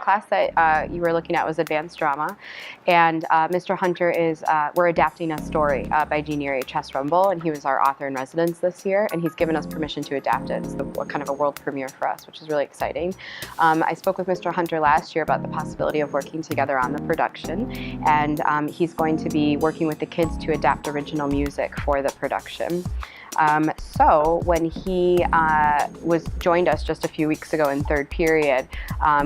class that you were looking at was advanced drama, and Mr. Hunter is, we're adapting a story by Jean Chess Rumble, and he was our author in residence this year, and he's given us permission to adapt it. It's kind of a world premiere for us, which is really exciting. I spoke with Mr. Hunter last year about the possibility of working together on the production, and he's going to be working with the kids to adapt original music for the production. So when he joined us just a few weeks ago in third period,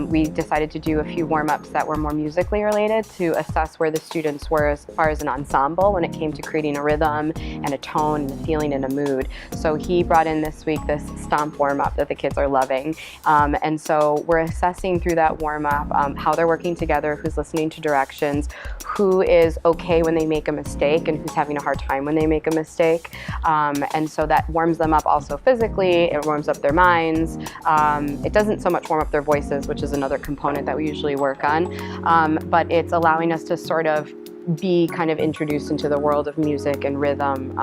we decided to do a few warm-ups that were more musically related to assess where the students were as far as an ensemble when it came to creating a rhythm and a tone and a feeling and a mood. So he brought in this week this stomp warm-up that the kids are loving. And so we're assessing through that warm-up how they're working together, who's listening to directions, who is okay when they make a mistake and who's having a hard time when they make a mistake. And so that warms them up also physically, it warms up their minds. It doesn't so much warm up their voices, which is another component that we usually work on, but it's allowing us to sort of be kind of introduced into the world of music and rhythm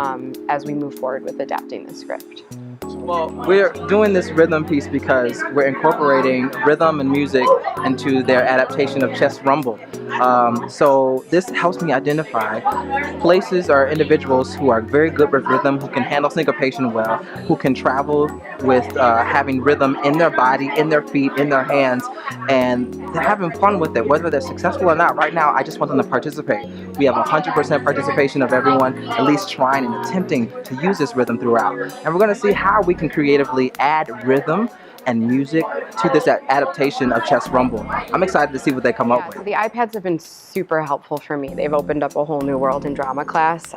as we move forward with adapting the script. Well, we're doing this rhythm piece because we're incorporating rhythm and music into their adaptation of Chess Rumble. So this helps me identify places or individuals who are very good with rhythm, who can handle syncopation well, who can travel with having rhythm in their body, in their feet, in their hands, and they're having fun with it, whether they're successful or not. Right now, I just want them to participate. We have 100% participation of everyone at least trying and attempting to use this rhythm throughout. And we're going to see how we can creatively add rhythm and music to this adaptation of Chess Rumble. I'm excited to see what they come up with. So the iPads have been super helpful for me. They've opened up a whole new world in drama class.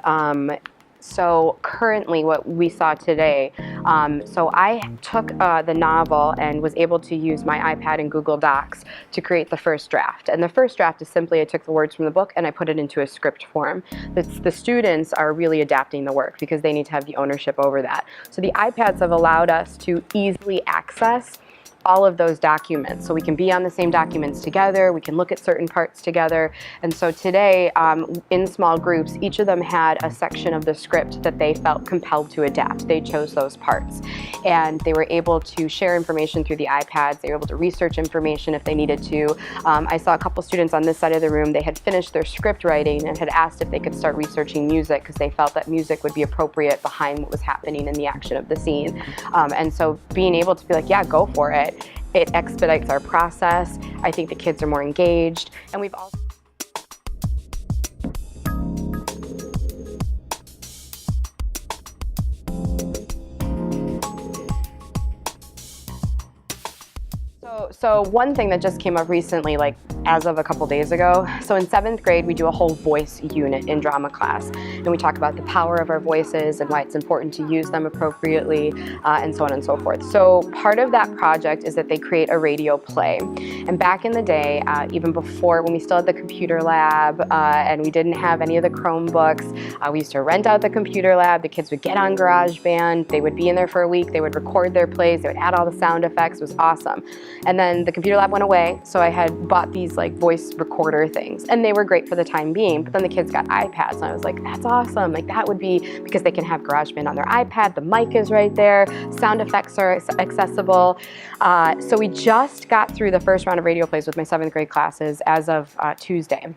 So currently what we saw today, so I took the novel and was able to use my iPad and Google Docs to create the first draft. And the first draft is simply I took the words from the book and I put it into a script form. The students are really adapting the work because they need to have the ownership over that. So the iPads have allowed us to easily access all of those documents. So we can be on the same documents together, we can look at certain parts together. And so today, in small groups, each of them had a section of the script that they felt compelled to adapt. They chose those parts. And they were able to share information through the iPads. They were able to research information if they needed to. I saw a couple students on this side of the room, they had finished their script writing and had asked if they could start researching music because they felt that music would be appropriate behind what was happening in the action of the scene. And so being able to be like, yeah, go for it. It expedites our process. I think the kids are more engaged, and we've also So one thing that just came up recently, like as of a couple days ago, so in 7th grade we do a whole voice unit in drama class, and we talk about the power of our voices and why it's important to use them appropriately, and so on and so forth. So part of that project is that they create a radio play. And back in the day, even before, when we still had the computer lab and we didn't have any of the Chromebooks, we used to rent out the computer lab. The kids would get on GarageBand, they would be in there for a week, they would record their plays, they would add all the sound effects. It was awesome. And then the computer lab went away, so I had bought these like voice recorder things, and they were great for the time being, but then the kids got iPads, and I was like, that's awesome. Like that would be, because they can have GarageBand on their iPad, the mic is right there, sound effects are accessible. So we just got through the first round of radio plays with my 7th grade classes as of Tuesday.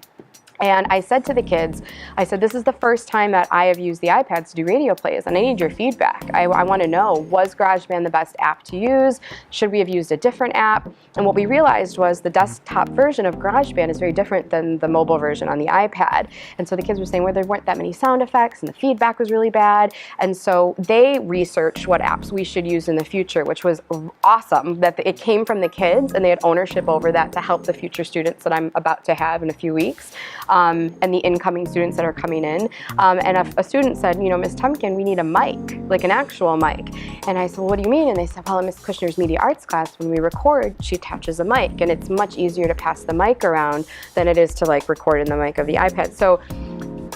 And I said to the kids, I said, this is the first time that I have used the iPads to do radio plays, and I need your feedback. I want to know, was GarageBand the best app to use? Should we have used a different app? And what we realized was the desktop version of GarageBand is very different than the mobile version on the iPad. And so the kids were saying, well, there weren't that many sound effects, and the feedback was really bad. And so they researched what apps we should use in the future, which was awesome that it came from the kids, and they had ownership over that to help the future students that I'm about to have in a few weeks. And the incoming students that are coming in. And a student said, you know, Miss Tumpkin, we need a mic, like an actual mic. And I said, well, what do you mean? And they said, well, in Miss Kushner's media arts class, when we record, she attaches a mic, and it's much easier to pass the mic around than it is to like record in the mic of the iPad. So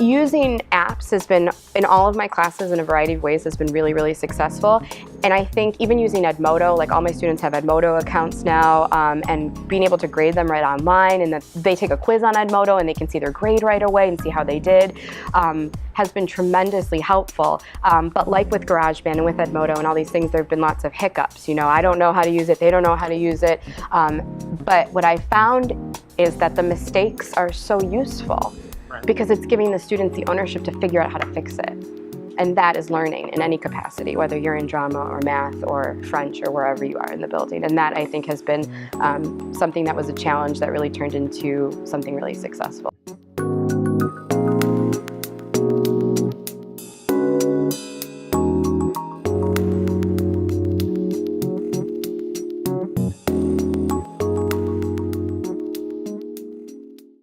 Using apps has been, in all of my classes in a variety of ways, has been really, really successful. And I think even using Edmodo, like all my students have Edmodo accounts now, and being able to grade them right online, and that they take a quiz on Edmodo and they can see their grade right away and see how they did, has been tremendously helpful. But like with GarageBand and with Edmodo and all these things, there have been lots of hiccups. You know, I don't know how to use it, they don't know how to use it. But what I found is that the mistakes are so useful because it's giving the students the ownership to figure out how to fix it. And that is learning in any capacity, whether you're in drama or math or French or wherever you are in the building. And that, I think, has been something that was a challenge that really turned into something really successful.